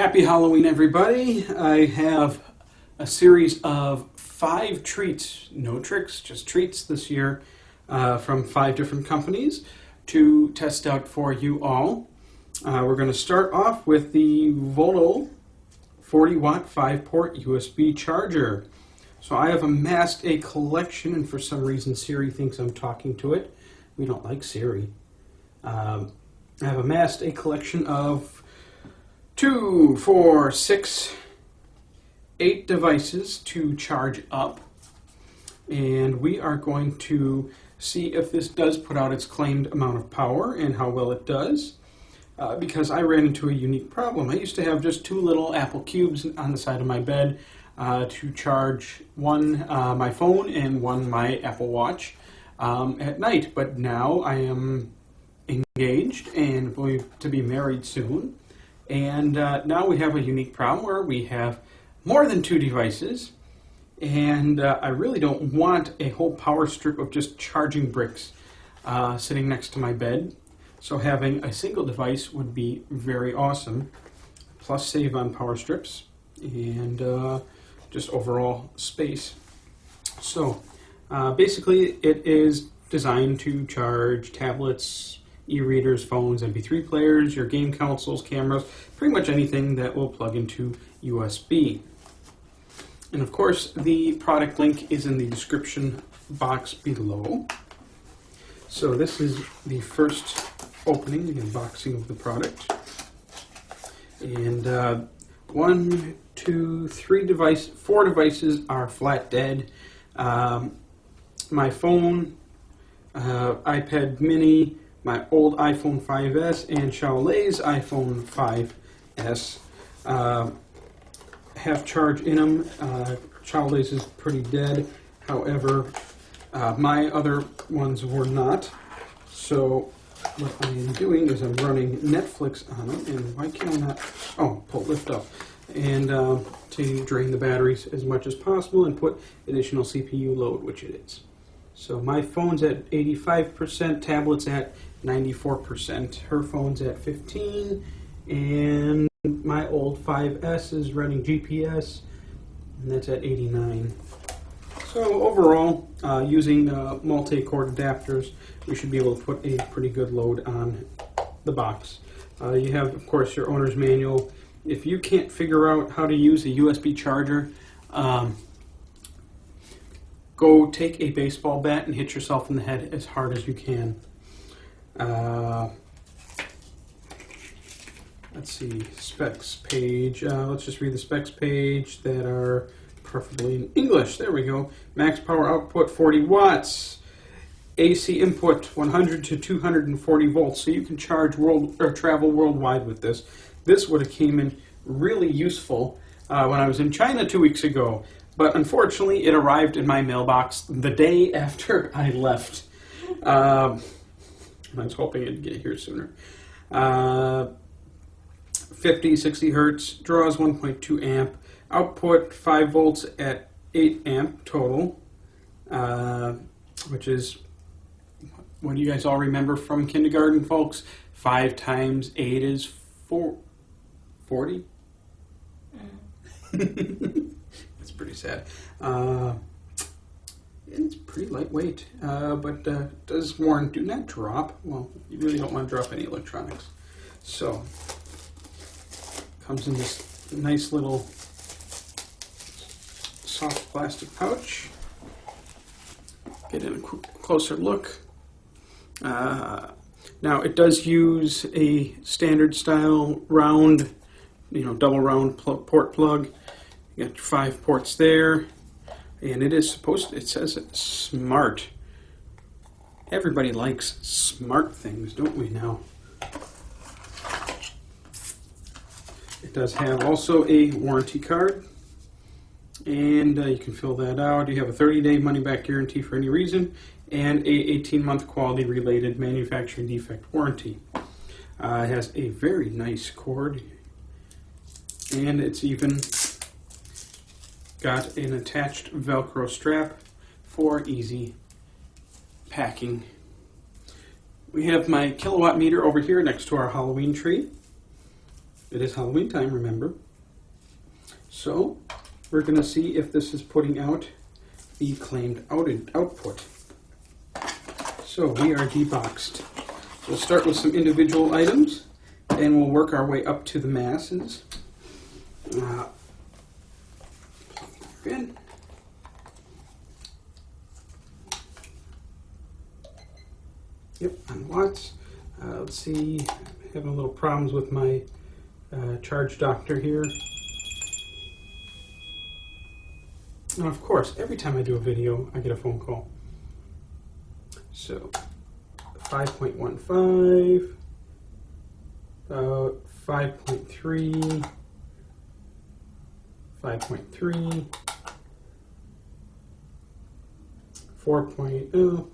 Happy Halloween, everybody. I have a series of 5 treats, no tricks, just treats this year from 5 different companies to test out for you all. We're going to start off with the Vodool 40-watt 5-port USB charger. So I have amassed a collection, and for some reason Siri thinks I'm talking to it. We don't like Siri. I have amassed a collection of 2, 4, 6, 8 devices to charge up, and we are going to see if this does put out its claimed amount of power and how well it does, because I ran into a unique problem. I used to have just 2 little Apple cubes on the side of my bed to charge one my phone and one my Apple Watch at night, but now I am engaged and going to be married soon. And now we have a unique problem where we have more than 2 devices, and I really don't want a whole power strip of just charging bricks sitting next to my bed. So having a single device would be very awesome, plus save on power strips and just overall space. So basically it is designed to charge tablets, e-readers, phones, MP3 players, your game consoles, cameras, pretty much anything that will plug into USB. And of course, the product link is in the description box below. So this is the first opening, the unboxing of the product. And 1, 2, 3 4 devices are flat dead. My phone, iPad mini, my old iPhone 5S, and Xiaolei's iPhone 5S have charge in them. Xiaolei's is pretty dead. However, my other ones were not. So what I am doing is I'm running Netflix on them, and why can't I not? Oh, lift up. And to drain the batteries as much as possible and put additional CPU load, which it is. So my phone's at 85%, tablet's at 94%, her phone's at 15%, and my old 5S is running GPS, and that's at 89%. So overall, using multi-cord adapters, we should be able to put a pretty good load on the box. You have, of course, your owner's manual. If you can't figure out how to use a USB charger, go take a baseball bat and hit yourself in the head as hard as you can. Let's see, specs page. Let's just read the specs page that are preferably in English. There we go. Max power output 40 watts. AC input 100 to 240 volts. So you can charge travel worldwide with this. This would have came in really useful when I was in China 2 weeks ago. But unfortunately, it arrived in my mailbox the day after I left. I was hoping it'd get here sooner. 50, 60 hertz, draws 1.2 amp, output 5 volts at 8 amp total, which is what you guys all remember from kindergarten, folks. 5 times 8 is 40? It's pretty sad. It's pretty lightweight, but does warn do not drop. Well, you really don't want to drop any electronics. So, comes in this nice little soft plastic pouch. Get in a closer look. Now, it does use a standard style round, double round port plug. You got 5 ports there. And it is it says it's smart. Everybody likes smart things, don't we now? It does have also a warranty card, and you can fill that out. You have a 30-day money-back guarantee for any reason, and a 18-month quality-related manufacturing defect warranty. It has a very nice cord, and it's even got an attached Velcro strap for easy packing. We have my kilowatt meter over here next to our Halloween tree. It is Halloween time, remember. So we're going to see if this is putting out the claimed output. So we are deboxed. We'll start with some individual items, and we'll work our way up to the masses. In. Yep, on watts. Let's see, I'm having a little problems with my charge doctor here. And of course, every time I do a video, I get a phone call. So, 5.15, 5.3, 5.3, 4.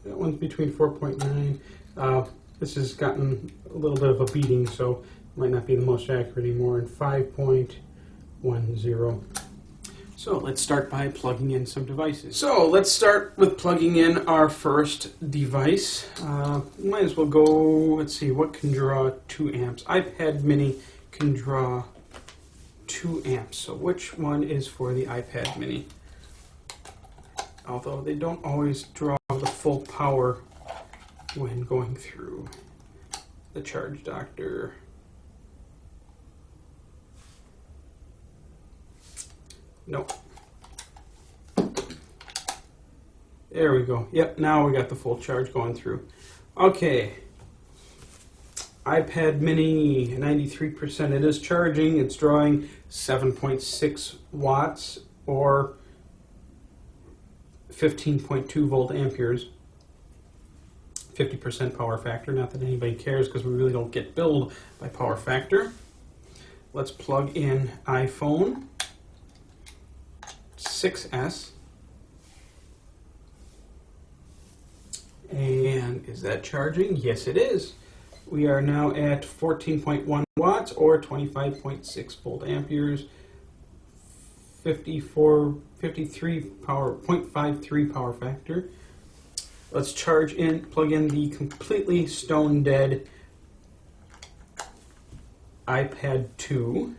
That one's between 4.9. This has gotten a little bit of a beating, so it might not be the most accurate anymore. And 5.10. So let's start by plugging in some devices. So let's start with plugging in our first device. Might as well go, let's see, what can draw 2 amps? iPad mini can draw 2 amps. So which one is for the iPad mini? Although they don't always draw the full power when going through the charge doctor. Nope. There we go. Yep, now we got the full charge going through. Okay. iPad mini, 93%. It is charging. It's drawing 7.6 watts or 15.2 volt amperes. 50% power factor. Not that anybody cares because we really don't get billed by power factor. Let's plug in iPhone 6S. And is that charging? Yes, it is. We are now at 14.1 watts or 25.6 volt amperes. 53 power, 0.53 power factor. Let's plug in the completely stone dead iPad 2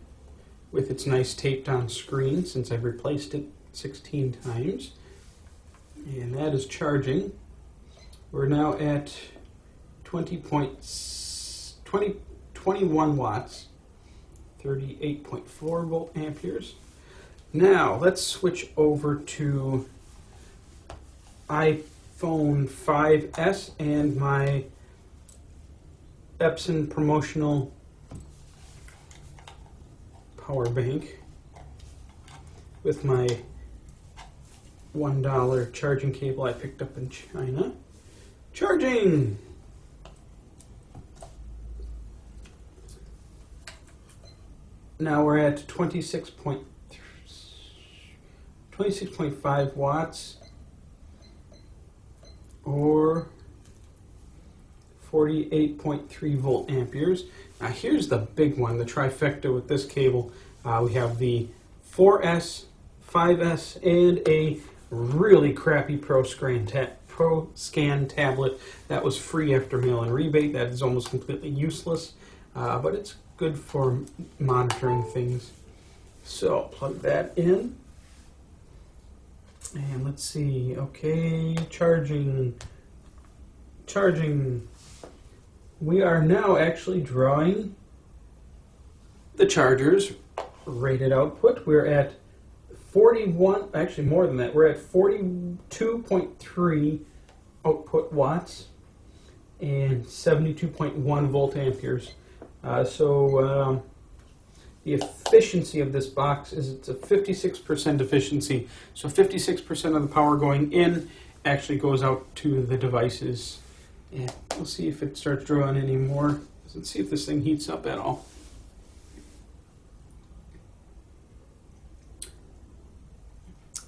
with its nice taped on screen since I've replaced it 16 times. And that is charging. We're now at 21 watts, 38.4 volt amperes. Now, let's switch over to iPhone 5S and my Epson promotional power bank with my $1 charging cable I picked up in China. Charging! Now we're at 26.5 watts or 48.3 volt amperes. Now here's the big one, the trifecta with this cable. We have the 4S, 5S, and a really crappy ProScan tablet that was free after mail-in rebate. That is almost completely useless, but it's good for monitoring things. So plug that in. And let's see, okay, charging. We are now actually drawing the charger's rated output. We're at 41, actually more than that, we're at 42.3 output watts and 72.1 volt amperes. So the efficiency of this box is it's a 56% efficiency. So 56% of the power going in actually goes out to the devices. And we'll see if it starts drawing any more. Let's see if this thing heats up at all.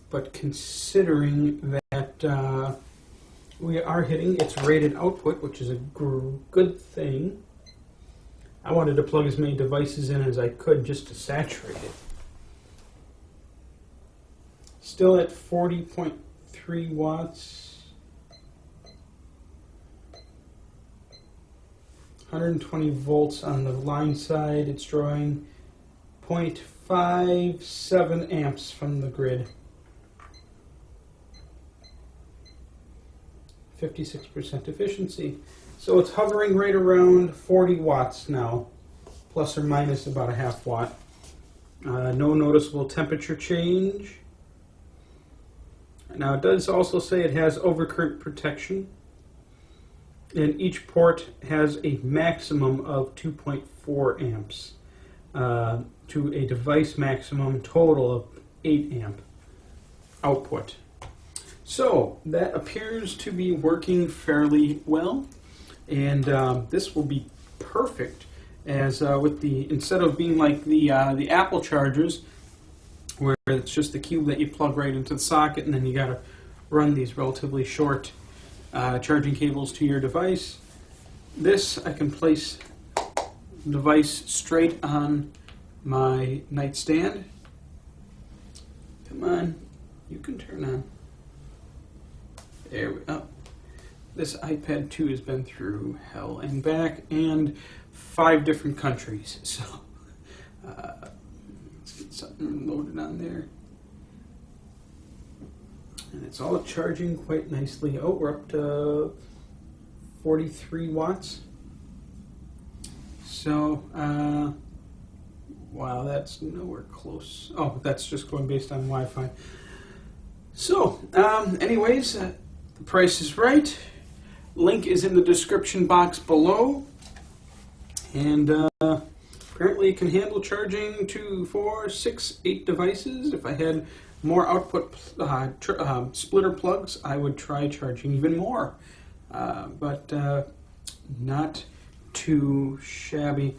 But considering that we are hitting its rated output, which is a good thing, I wanted to plug as many devices in as I could just to saturate it. Still at 40.3 watts. 120 volts on the line side. It's drawing 0.57 amps from the grid. 56% efficiency. So it's hovering right around 40 watts now, plus or minus about a half watt. No noticeable temperature change. Now it does also say it has overcurrent protection, and each port has a maximum of 2.4 amps to a device maximum total of 8 amp output. So that appears to be working fairly well, and this will be perfect as with the, instead of being like the Apple chargers, where it's just the cube that you plug right into the socket, and then you got to run these relatively short charging cables to your device. This, I can place the device straight on my nightstand. Come on, you can turn on. There we go. This iPad 2 has been through hell and back, and 5 different countries. So let's get something loaded on there. And it's all charging quite nicely. Oh, we're up to 43 watts. So, wow, that's nowhere close. Oh, that's just going based on Wi-Fi. So, anyways, the price is right. Link is in the description box below. And apparently it can handle charging 2, 4, 6, 8 devices. If I had more output splitter plugs, I would try charging even more. But not too shabby.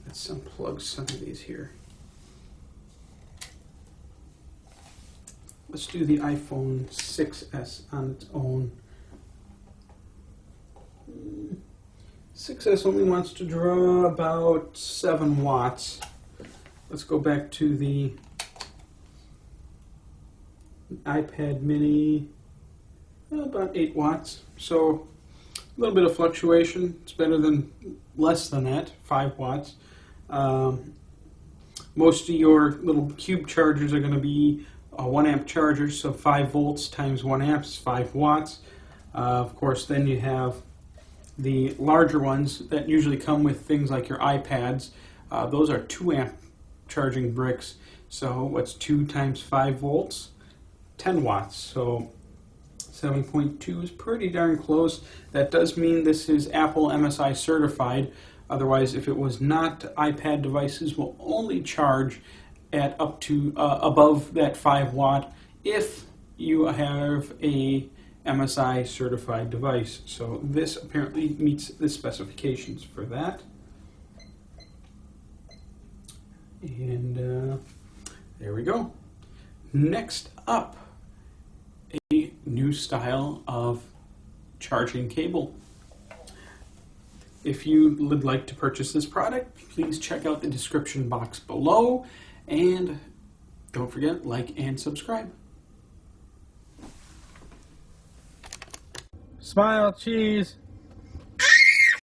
Let's unplug some of these here. Let's do the iPhone 6S on its own. 6S only wants to draw about 7 watts. Let's go back to the iPad mini, about 8 watts. So a little bit of fluctuation. It's better than less than that, 5 watts. Most of your little cube chargers are going to be a 1 amp charger, so 5 volts times 1 amp is 5 watts. Of course, then you have the larger ones that usually come with things like your iPads. Those are 2 amp charging bricks. So what's 2 times 5 volts? 10 watts. So 7.2 is pretty darn close. That does mean this is Apple MSI certified. Otherwise, if it was not, iPad devices will only charge at up to above that 5 watt if you have a MSI certified device. So this apparently meets the specifications for that. And there we go. Next up, a new style of charging cable. If you would like to purchase this product, please check out the description box below, and don't forget, like and subscribe. Smile, cheese.